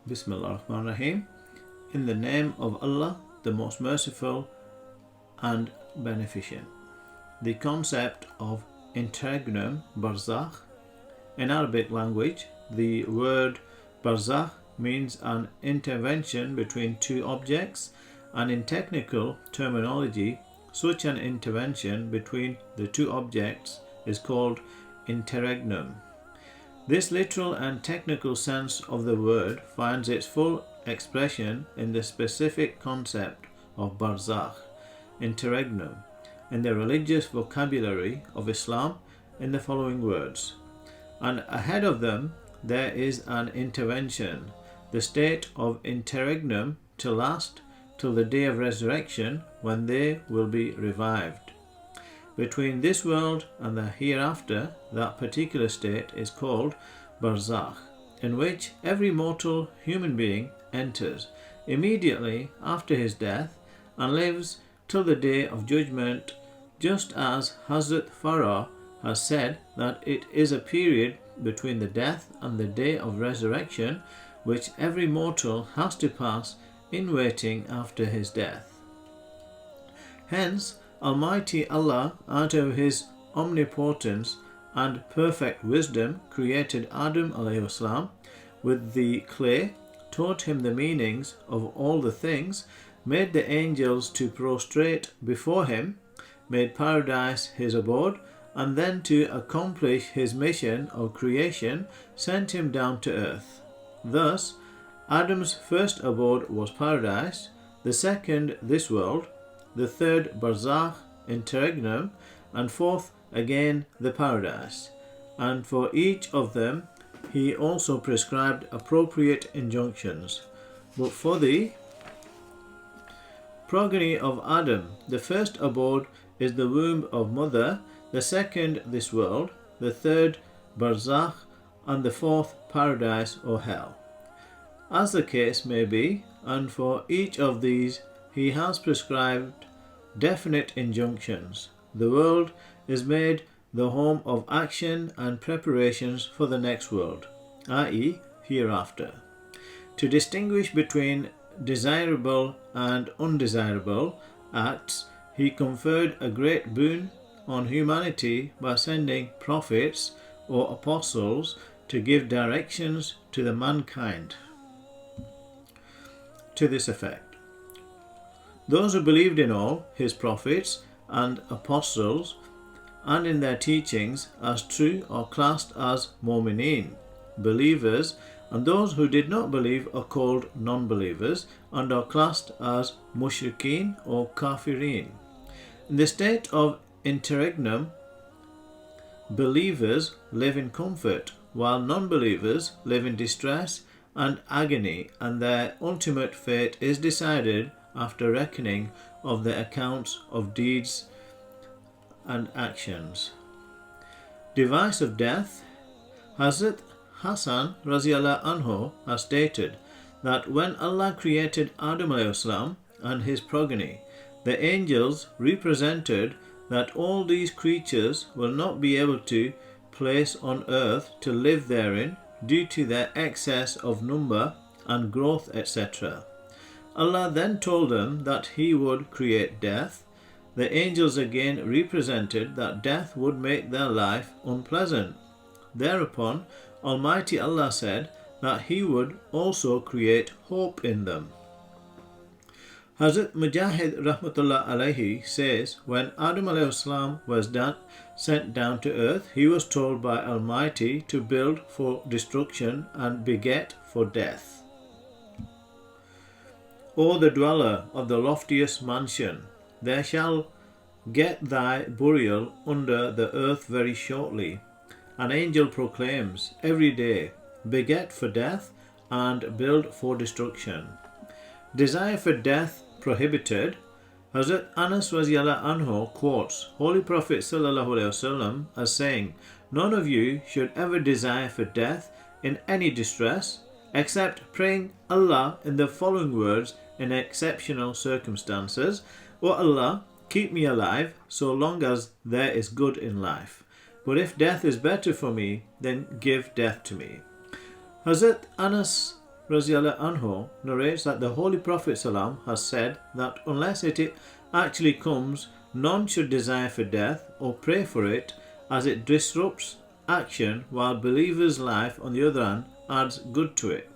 Bismillah ar-Rahman ar-Rahim. In the name of Allah, the most merciful and beneficent. The concept of interregnum Barzakh. In Arabic language, the word Barzakh means an intervention between two objects, and in technical terminology, such an intervention between the two objects is called interregnum. This literal and technical sense of the word finds its full expression in the specific concept of Barzakh, interregnum, in the religious vocabulary of Islam in the following words. And ahead of them there is an intervention, the state of interregnum, to last till the day of resurrection, when they will be revived. Between this world and the hereafter, that particular state is called Barzakh, in which every mortal human being enters immediately after his death and lives till the day of judgment, just as Hazrat Farah has said that it is a period between the death and the day of resurrection which every mortal has to pass in waiting after his death. Hence, Almighty Allah, out of His omnipotence and perfect wisdom, created Adam alayhi salam with the clay, taught him the meanings of all the things, made the angels to prostrate before him, made paradise his abode, and then to accomplish his mission of creation, sent him down to earth. Thus, Adam's first abode was paradise, the second this world, the third Barzakh, interregnum, and fourth again the paradise. And for each of them he also prescribed appropriate injunctions. But for the progeny of Adam, the first abode is the womb of mother, the second this world, the third Barzakh, and the fourth paradise or hell. As the case may be, and for each of these he has prescribed definite injunctions. The world is made the home of action and preparations for the next world, i.e. hereafter. To distinguish between desirable and undesirable acts, he conferred a great boon on humanity by sending prophets or apostles to give directions to the mankind to this effect. Those who believed in all his prophets and apostles and in their teachings as true are classed as mu'mineen, believers, and those who did not believe are called non-believers and are classed as mushrikeen or kafireen. In the state of interregnum, believers live in comfort, while non-believers live in distress and agony, and their ultimate fate is decided after reckoning of the accounts of deeds and actions. Device of death. Hazrat Hassan Raziallahu Anhu has stated that when Allah created Adam alayhi salam and his progeny, the angels represented that all these creatures will not be able to place on earth to live therein due to their excess of number and growth, etc. Allah then told them that He would create death. The angels again represented that death would make their life unpleasant. Thereupon, Almighty Allah said that He would also create hope in them. Hazrat Mujahid Rahmatullah alayhi says, when Adam alayhi salam was sent down to earth, he was told by Almighty to build for destruction and beget for death. O the dweller of the loftiest mansion, there shall get thy burial under the earth very shortly. An angel proclaims every day, beget for death and build for destruction. Desire for death prohibited. Hazrat Anas Raziallahu Anhu quotes Holy Prophet Sallallahu Alaihi Wasallam as saying, none of you should ever desire for death in any distress, except praying Allah in the following words in exceptional circumstances: O Allah, keep me alive so long as there is good in life. But if death is better for me, then give death to me. Hazrat Anas radiallahu anhu narrates that the Holy Prophet salam has said that unless it actually comes, none should desire for death or pray for it, as it disrupts action, while believers' life, on the other hand, adds good to it.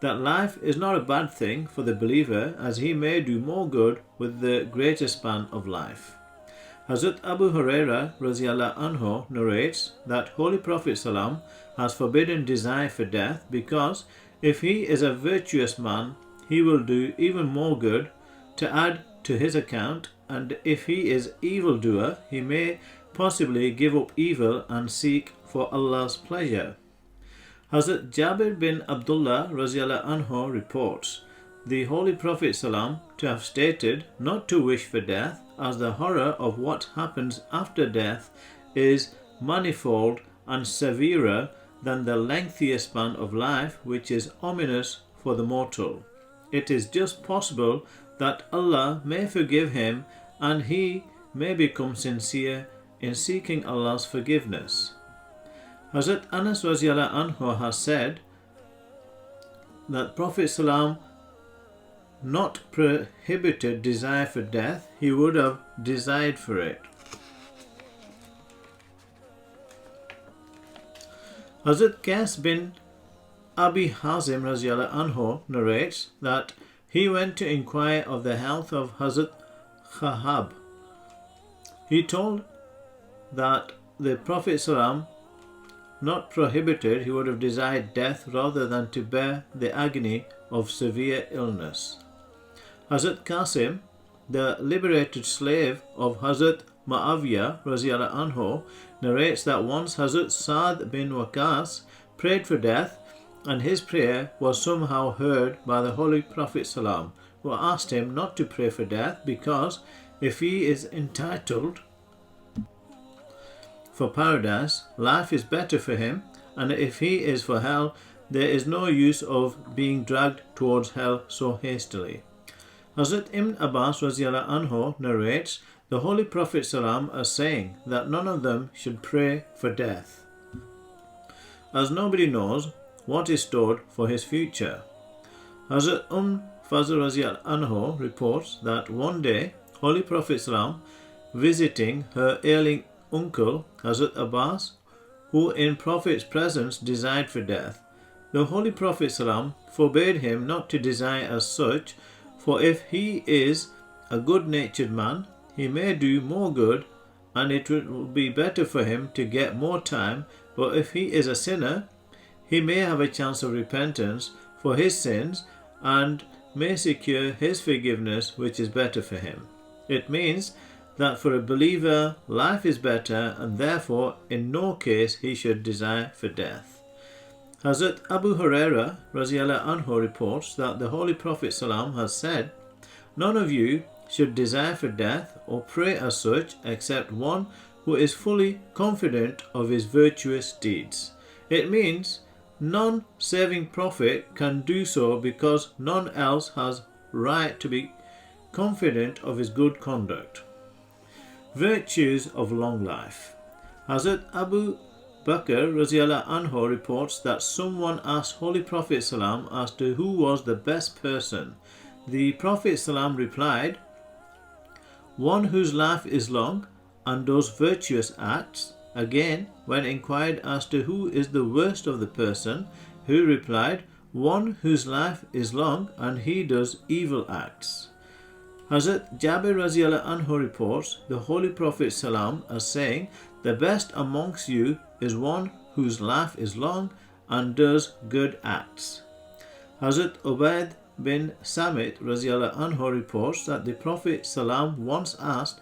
That life is not a bad thing for the believer, as he may do more good with the greater span of life. Hazrat Abu Huraira radiallahu anhu narrates that Holy Prophet salam has forbidden desire for death, because if he is a virtuous man, he will do even more good to add to his account, and if he is evildoer, he may possibly give up evil and seek for Allah's pleasure. Hazrat Jabir bin Abdullah radiallahu anhu reports the Holy Prophet salam to have stated not to wish for death, as the horror of what happens after death is manifold and severer than the lengthier span of life, which is ominous for the mortal. It is just possible that Allah may forgive him and he may become sincere in seeking Allah's forgiveness. Hazrat Anas radiallahu anhu has said that Prophet salam not prohibited desire for death, he would have desired for it. Hazrat Qais bin Abi Hazm radiallahu anhu narrates that he went to inquire of the health of Hazrat Khahab. He told that the Prophet salam not prohibited, he would have desired death rather than to bear the agony of severe illness. Hazrat Qasim, the liberated slave of Hazrat Muawiyah radiallahu anhu, narrates that once Hazrat Sa'd bin Waqas prayed for death, and his prayer was somehow heard by the Holy Prophet salam, who asked him not to pray for death, because if he is entitled for paradise, life is better for him, and if he is for hell, there is no use of being dragged towards hell so hastily. Hazrat Ibn Abbas radiallahu anhu narrates the Holy Prophet salam as saying that none of them should pray for death, as nobody knows what is stored for his future. Hazrat Fazl radiallahu anhu reports that one day Holy Prophet salam visiting her ailing uncle Hazrat Abbas, who in Prophet's presence desired for death, the Holy Prophet salam forbade him not to desire as such, for if he is a good-natured man, he may do more good, and it will be better for him to get more time, but if he is a sinner, he may have a chance of repentance for his sins and may secure his forgiveness, which is better for him. It means that for a believer, life is better, and therefore in no case he should desire for death. Hazrat Abu Huraira radiallahu anhu reports that the Holy Prophet salam has said, none of you should desire for death or pray as such except one who is fully confident of his virtuous deeds. It means none saving Prophet can do so, because none else has right to be confident of his good conduct. Virtues of long life. Hazrat Abu Bakr radiallahu anhu reports that someone asked Holy Prophet salam as to who was the best person. The Prophet salam replied, one whose life is long and does virtuous acts. Again, when inquired as to who is the worst of the person, who replied, one whose life is long and he does evil acts. Hazrat Jabir radiallahu anhu reports the Holy Prophet salam as saying, the best amongst you is one whose life is long and does good acts. Hazrat Ubayd bin Samit radiallahu anhu reports that the Prophet salam once asked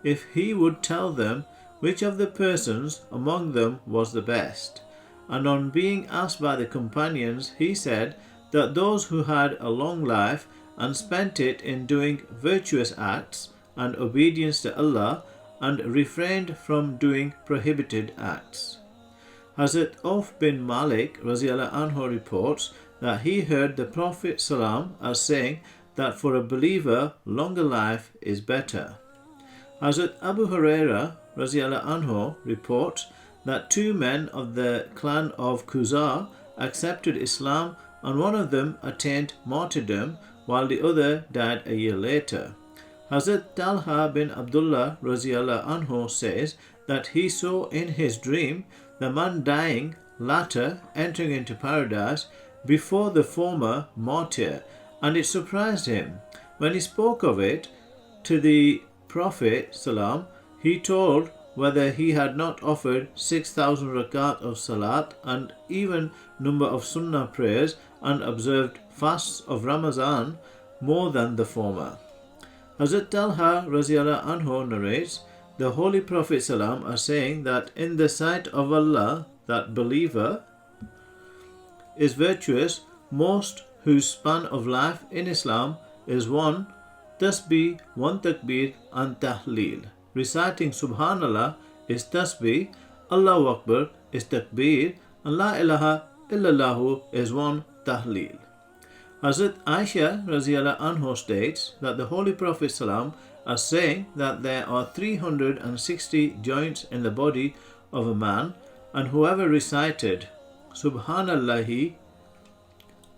if he would tell them which of the persons among them was the best, and on being asked by the companions, he said that those who had a long life and spent it in doing virtuous acts and obedience to Allah, and refrained from doing prohibited acts. Hazrat Auf bin Malik radiallahu anhu reports that he heard the Prophet salam as saying that for a believer longer life is better. Hazrat Abu Huraira radiallahu anhu reports that two men of the clan of Khuzar accepted Islam and one of them attained martyrdom while the other died a year later. Hazrat Talha bin Abdullah radiallahu anhu says that he saw in his dream the man dying, latter entering into paradise before the former martyr, and it surprised him. When he spoke of it to the Prophet salam, he told whether he had not offered 6,000 rakat of salat and even number of sunnah prayers and observed fasts of Ramazan more than the former. Hazrat Talha radiallahu anhu narrates, the Holy Prophet salam are saying that in the sight of Allah that believer is virtuous, most whose span of life in Islam is one tasbih, one takbir and tahleel. Reciting Subhanallah is tasbih, Allahu Akbar is takbir, and La ilaha illallah is one tahleel. Hazrat Aisha radiallahu anhu states that the Holy Prophet salam are saying that there are 360 joints in the body of a man, and whoever recited Subhanallahi,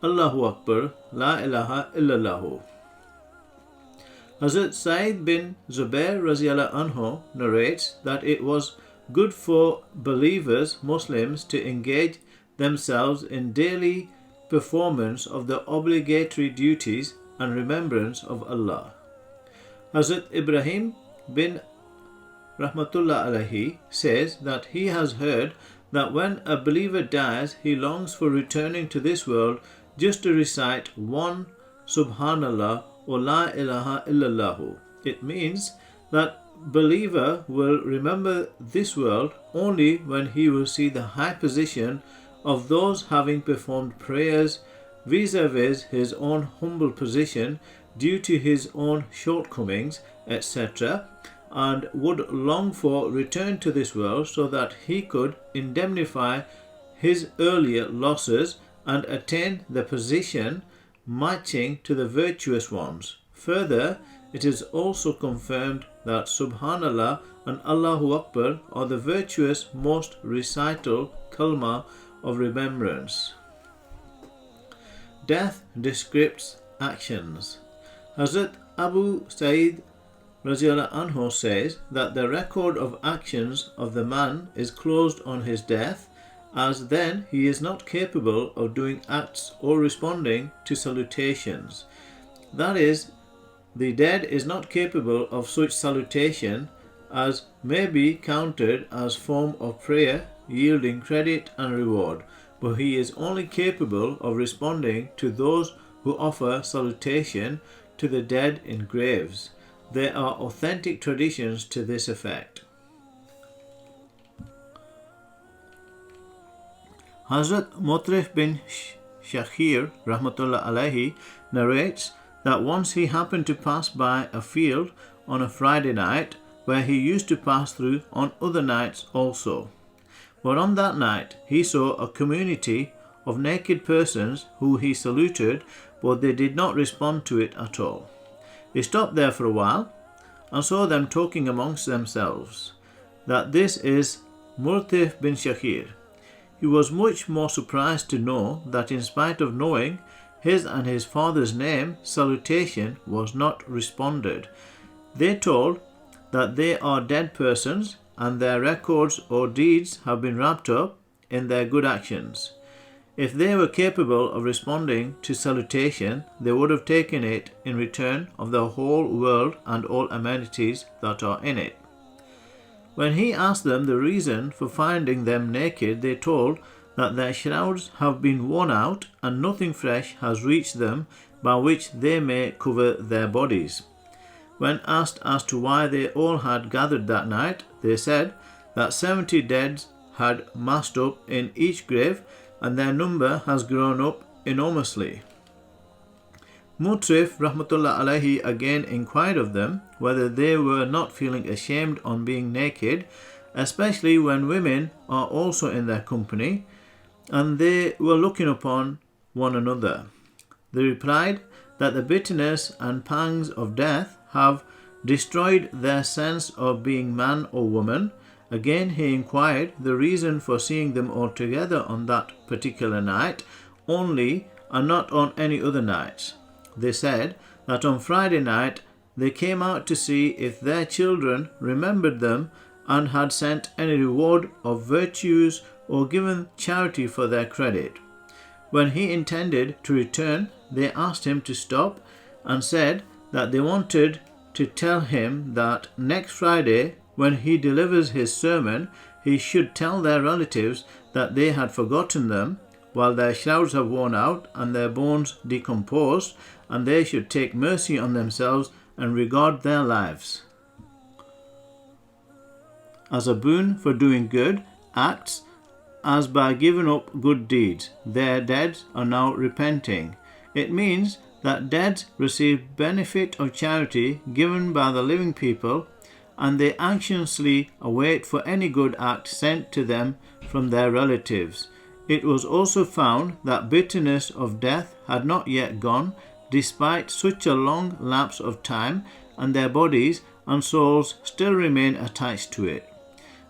Allahu Akbar, La ilaha illallah. Hazrat Sa'id bin Zubair radiallahu anhu narrates that it was good for believers, Muslims, to engage themselves in daily performance of the obligatory duties and remembrance of Allah. Hazrat Ibrahim bin Rahmatullah alayhi says that he has heard that when a believer dies, he longs for returning to this world just to recite one Subhanallah or La ilaha illallah. It means that believer will remember this world only when he will see the high position of those having performed prayers vis-a-vis his own humble position due to his own shortcomings, etc., and would long for return to this world so that he could indemnify his earlier losses and attain the position matching to the virtuous ones. Further, it is also confirmed that Subhanallah and Allahu Akbar are the virtuous most recital kalma of remembrance. Death descripts actions. Hazrat Abu Sa'id radiallahu anhu says that the record of actions of the man is closed on his death, as then he is not capable of doing acts or responding to salutations. That is, the dead is not capable of such salutation as may be counted as form of prayer, yielding credit and reward, but he is only capable of responding to those who offer salutation to the dead in graves. There are authentic traditions to this effect. Hazrat Mutrif bin Shakhir rahmatullah alayhi narrates that once he happened to pass by a field on a Friday night where he used to pass through on other nights also. But on that night he saw a community of naked persons who he saluted, but they did not respond to it at all. He stopped there for a while and saw them talking amongst themselves that this is Murtif bin Shakhir. He was much more surprised to know that in spite of knowing his and his father's name, salutation was not responded. They told that they are dead persons and their records or deeds have been wrapped up in their good actions. If they were capable of responding to salutation, they would have taken it in return of the whole world and all amenities that are in it. When he asked them the reason for finding them naked, they told that their shrouds have been worn out and nothing fresh has reached them by which they may cover their bodies. When asked as to why they all had gathered that night, they said that 70 dead had massed up in each grave and their number has grown up enormously. Mutrif rahmatullah alayhi again inquired of them whether they were not feeling ashamed on being naked, especially when women are also in their company, and they were looking upon one another. They replied that the bitterness and pangs of death have destroyed their sense of being man or woman. Again he inquired the reason for seeing them all together on that particular night only and not on any other nights. They said that on Friday night they came out to see if their children remembered them and had sent any reward of virtues or given charity for their credit. When he intended to return, they asked him to stop and said that they wanted to tell him that next Friday, when he delivers his sermon, he should tell their relatives that they had forgotten them while their shrouds have worn out and their bones decomposed, and they should take mercy on themselves and regard their lives as a boon for doing good acts, as by giving up good deeds. Their dead are now repenting. It means that dead receive benefit of charity given by the living people, and they anxiously await for any good act sent to them from their relatives. It was also found that bitterness of death had not yet gone, despite such a long lapse of time, and their bodies and souls still remain attached to it.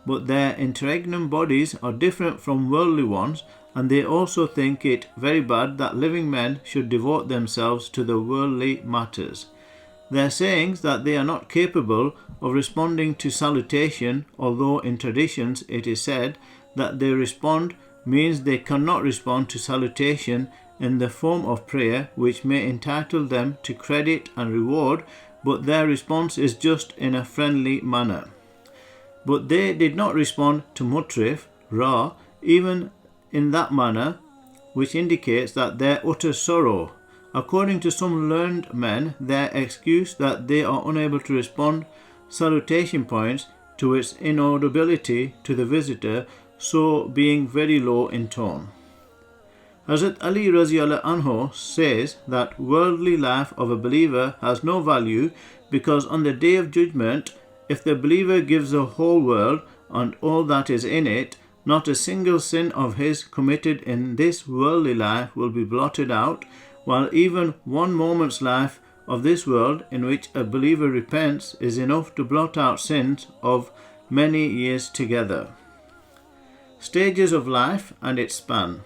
But their interregnum bodies are different from worldly ones, and they also think it very bad that living men should devote themselves to the worldly matters. Their sayings that they are not capable of responding to salutation, although in traditions it is said that they respond, means they cannot respond to salutation in the form of prayer, which may entitle them to credit and reward, but their response is just in a friendly manner. But they did not respond to mutrif, ra, even in that manner, which indicates that their utter sorrow. According to some learned men, their excuse that they are unable to respond salutation points to its inaudibility to the visitor, so being very low in tone. Hazrat Ali Raziallahu Anhu says that worldly life of a believer has no value, because on the day of judgment, if the believer gives the whole world and all that is in it, not a single sin of his committed in this worldly life will be blotted out, while even one moment's life of this world in which a believer repents is enough to blot out sins of many years together. Stages of life and its span.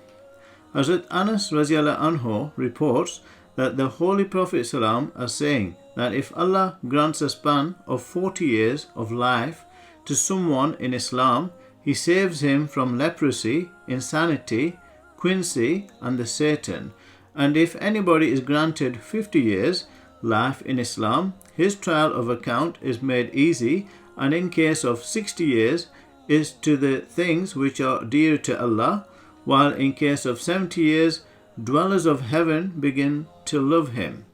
Hazrat Anas Raziallahu Anhu reports that the Holy Prophet ﷺ is saying that if Allah grants a span of 40 years of life to someone in Islam, He saves him from leprosy, insanity, quinsy, and the Satan. And if anybody is granted 50 years life in Islam, his trial of account is made easy, and in case of 60 years is to the things which are dear to Allah, while in case of 70 years, dwellers of heaven begin to love him.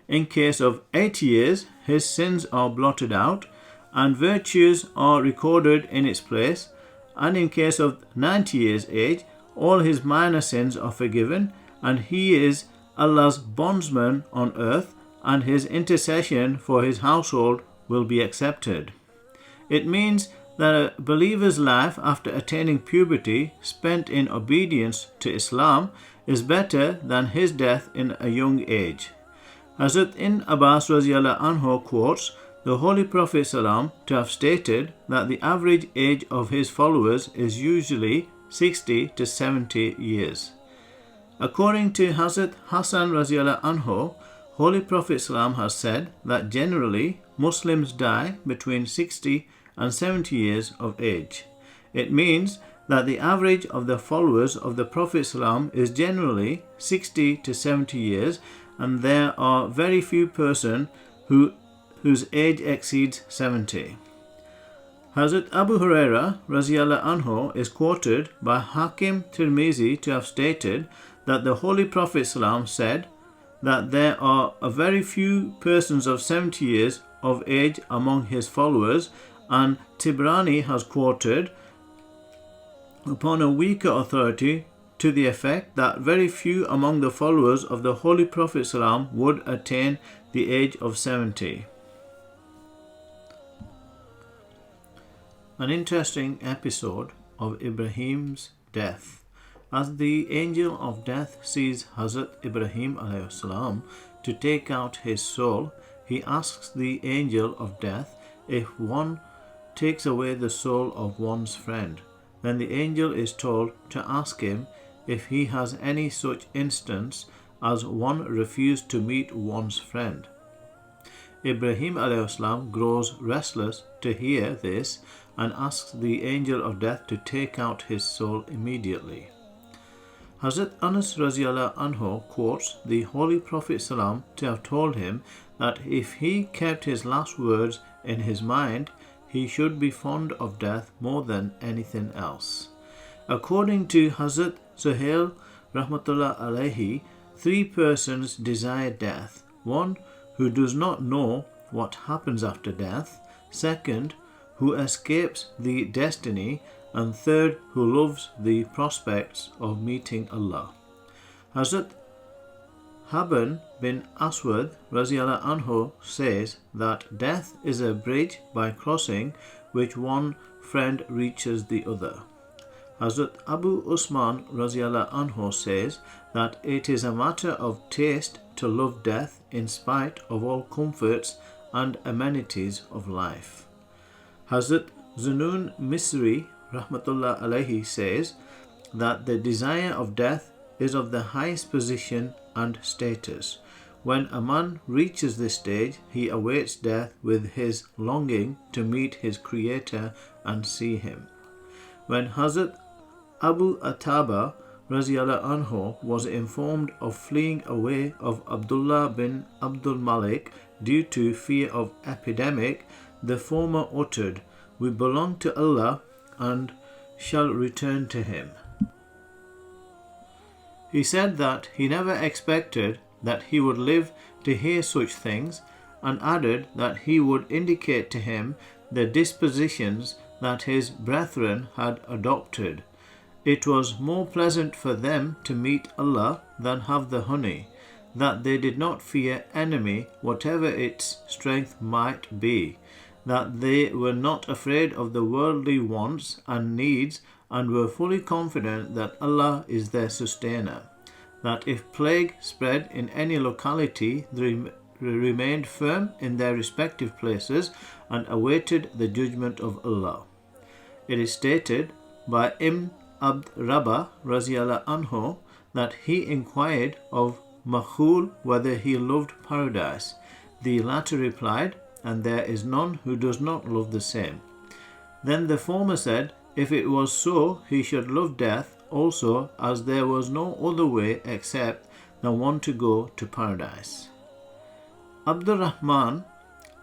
In case of 80 years, his sins are blotted out, and virtues are recorded in its place, and in case of 90 years age, all his minor sins are forgiven, and he is Allah's bondsman on earth, and his intercession for his household will be accepted. It means that a believer's life after attaining puberty spent in obedience to Islam is better than his death in a young age. Hazrat Ibn Abbas Raziallahu Anhu quotes the Holy Prophet ﷺ to have stated that the average age of his followers is usually 60 to 70 years. According to Hazrat Hassan Raziallahu Anhu, Holy Prophet ﷺ has said that generally Muslims die between 60 and 70 years of age. It means that the average of the followers of the Prophet ﷺ is generally 60 to 70 years, and there are very few persons whose age exceeds 70. Hazrat Abu Huraira Raziallahu Anhu is quoted by Hakim Tirmizi to have stated that the Holy Prophet ﷺ said that there are a very few persons of 70 years of age among his followers, and Tibrani has quoted upon a weaker authority to the effect that very few among the followers of the Holy Prophet ﷺ would attain the age of 70. An interesting episode of Ibrahim's death. As the angel of death sees Hazrat Ibrahim alayhi salam to take out his soul, he asks the angel of death if one takes away the soul of one's friend. Then the angel is told to ask him if he has any such instance, as one refused to meet one's friend. Ibrahim alayhi grows restless to hear this and asks the angel of death to take out his soul immediately. Hazrat Anas Raziallahu Anhu quotes the Holy Prophet Salam to have told him that if he kept his last words in his mind, he should be fond of death more than anything else. According to Hazrat Zuhail Rahmatullah alayhi, 3 persons desire death. 1 who does not know what happens after death, 2nd who escapes the destiny, and 3rd who loves the prospects of meeting Allah. Hazrat Haban bin Aswad Raziallahu Anhu says that death is a bridge by crossing which one friend reaches the other. Hazrat Abu Usman Raziallahu Anhu says that it is a matter of taste to love death in spite of all comforts and amenities of life. Hazrat Zunun Misri Rahmatullah alayhi says that the desire of death is of the highest position and status. When a man reaches this stage, he awaits death with his longing to meet his Creator and see him. When Hazrat Abu Ataba Raziallahu Anhu was informed of fleeing away of Abdullah bin Abdul Malik due to fear of epidemic, the former uttered, "We belong to Allah and shall return to Him." He said that he never expected that he would live to hear such things, and added that he would indicate to him the dispositions that his brethren had adopted. It was more pleasant for them to meet Allah than have the honey, that they did not fear enemy whatever its strength might be, that they were not afraid of the worldly wants and needs, and were fully confident that Allah is their sustainer, that if plague spread in any locality, they remained firm in their respective places and awaited the judgment of Allah. It is stated by Ibn Abd Rabah Raziallahu Anhu that he inquired of Makhul whether he loved paradise. The latter replied, "And there is none who does not love the same." Then the former said, if it was so, he should love death also, as there was no other way except than one to go to paradise. Abdul Rahman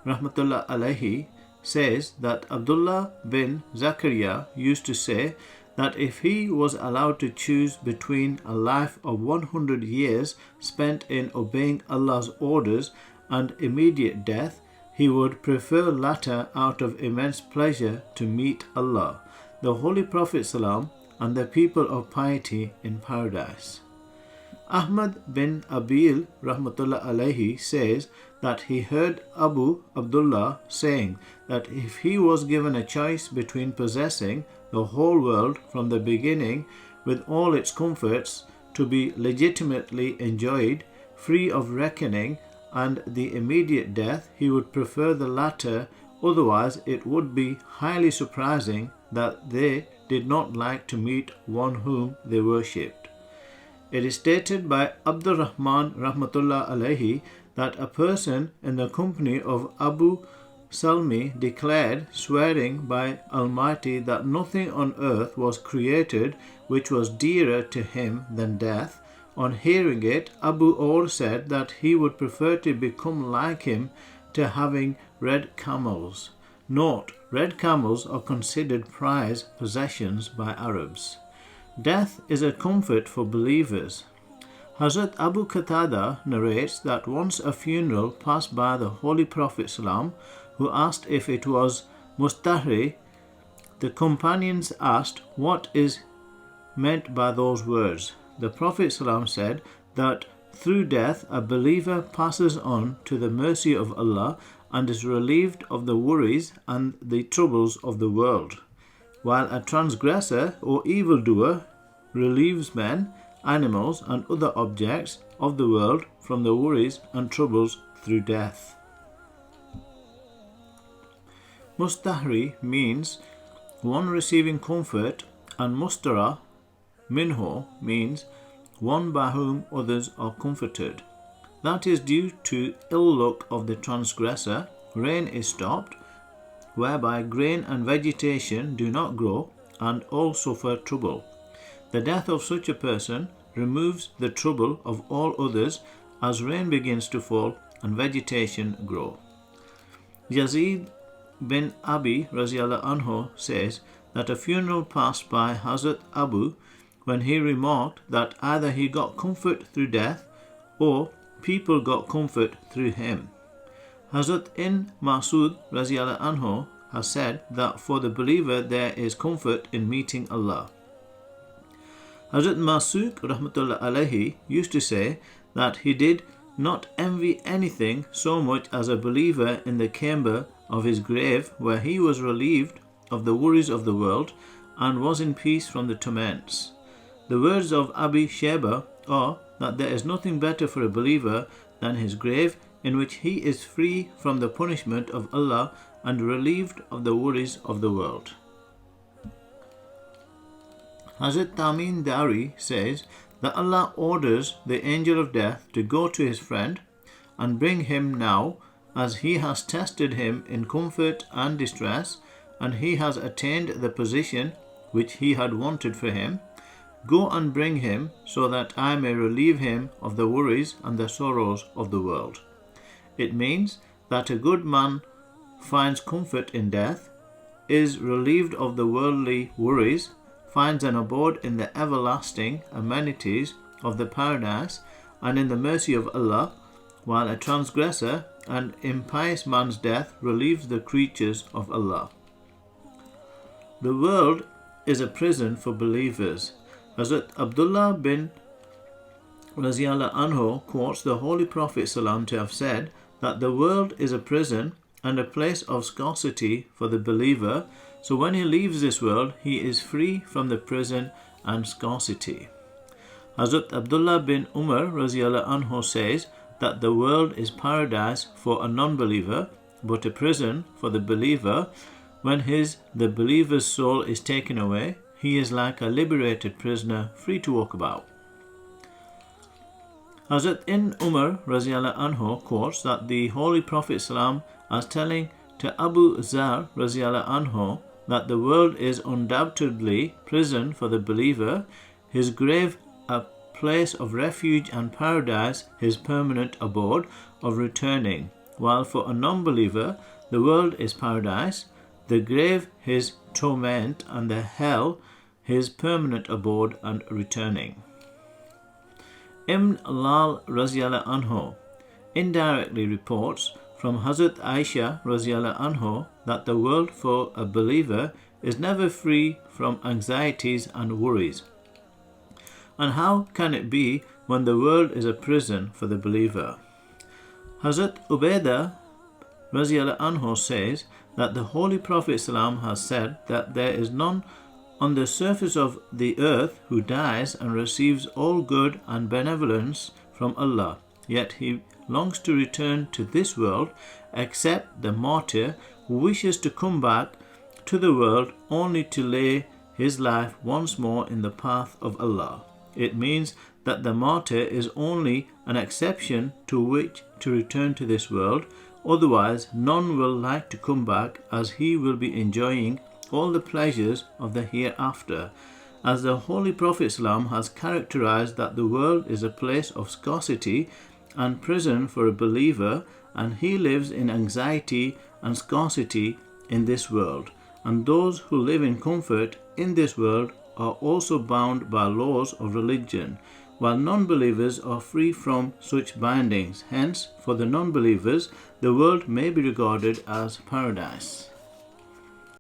Rahmatullah alayhi says that Abdullah bin Zakaria used to say that if he was allowed to choose between a life of 100 years spent in obeying Allah's orders and immediate death, he would prefer latter out of immense pleasure to meet Allah, the Holy Prophet Salam, and the people of piety in paradise. Ahmad bin Abil Rahmatullah alayhi says that he heard Abu Abdullah saying that if he was given a choice between possessing the whole world from the beginning with all its comforts to be legitimately enjoyed, free of reckoning, and the immediate death, he would prefer the latter, otherwise it would be highly surprising that they did not like to meet one whom they worshipped. It is stated by Abdul Rahman Rahmatullah alayhi that a person in the company of Abu Salmi declared, swearing by Almighty, that nothing on earth was created which was dearer to him than death. On hearing it, Abu Or said that he would prefer to become like him to having red camels. Note, red camels are considered prized possessions by Arabs. Death is a comfort for believers. Hazrat Abu Qatada narrates that once a funeral passed by the Holy Prophet Salam, who asked if it was mustahri. The companions asked what is meant by those words. The Prophet Salam said that through death a believer passes on to the mercy of Allah and is relieved of the worries and the troubles of the world, while a transgressor or evildoer relieves men, animals and other objects of the world from the worries and troubles through death. Mustahri means one receiving comfort, and mustara minho means one by whom others are comforted. That is due to ill luck of the transgressor, rain is stopped, whereby grain and vegetation do not grow, and all suffer trouble. The death of such a person removes the trouble of all others as rain begins to fall and vegetation grow. Yazid bin Abi Raziallahu Anhu says that a funeral passed by Hazrat Abu when he remarked that either he got comfort through death or people got comfort through him. Hazrat in Masud Raziallahu Anhu has said that for the believer there is comfort in meeting Allah. Hazrat Masud Rahmatullah Alayhi used to say that he did not envy anything so much as a believer in the chamber of his grave where he was relieved of the worries of the world and was in peace from the torments. The words of Abi Sheba are that there is nothing better for a believer than his grave in which he is free from the punishment of Allah and relieved of the worries of the world. Hazrat Tamim Dari says that Allah orders the angel of death to go to his friend and bring him now, as he has tested him in comfort and distress, and he has attained the position which he had wanted for him. Go and bring him, so that I may relieve him of the worries and the sorrows of the world. It means that a good man finds comfort in death, is relieved of the worldly worries, finds an abode in the everlasting amenities of the paradise and in the mercy of Allah, while a transgressor and impious man's death relieves the creatures of Allah. The world is a prison for believers. Hazrat Abdullah bin Raziallahu Anhu quotes the Holy Prophet ﷺ to have said that the world is a prison and a place of scarcity for the believer, so when he leaves this world, he is free from the prison and scarcity. Hazrat Abdullah bin Umar Raziallahu Anhu says that the world is paradise for a non-believer, but a prison for the believer. When the believer's soul is taken away, he is like a liberated prisoner, free to walk about. Hazrat in Umar Raziallahu Anhu quotes that the Holy Prophet ﷺ as telling to Abu Zar Raziallahu Anhu that the world is undoubtedly prison for the believer, his grave a place of refuge and paradise, his permanent abode of returning, while for a non-believer the world is paradise, the grave his torment, and the hell his permanent abode and returning. Ibn Lal Raziallahu Anhu indirectly reports from Hazrat Aisha Raziallahu Anhu that the world for a believer is never free from anxieties and worries. And how can it be when the world is a prison for the believer? Hazrat Ubaidah Raziallahu Anhu says that the Holy Prophet ﷺ has said that there is none on the surface of the earth who dies and receives all good and benevolence from Allah, yet he longs to return to this world, except the martyr who wishes to come back to the world only to lay his life once more in the path of Allah. It means that the martyr is only an exception to which to return to this world, otherwise none will like to come back, as he will be enjoying all the pleasures of the hereafter. As the Holy Prophet ﷺ has characterized that the world is a place of scarcity and prison for a believer, and he lives in anxiety and scarcity in this world, and those who live in comfort in this world are also bound by laws of religion, while non-believers are free from such bindings. Hence, for the non-believers, the world may be regarded as paradise.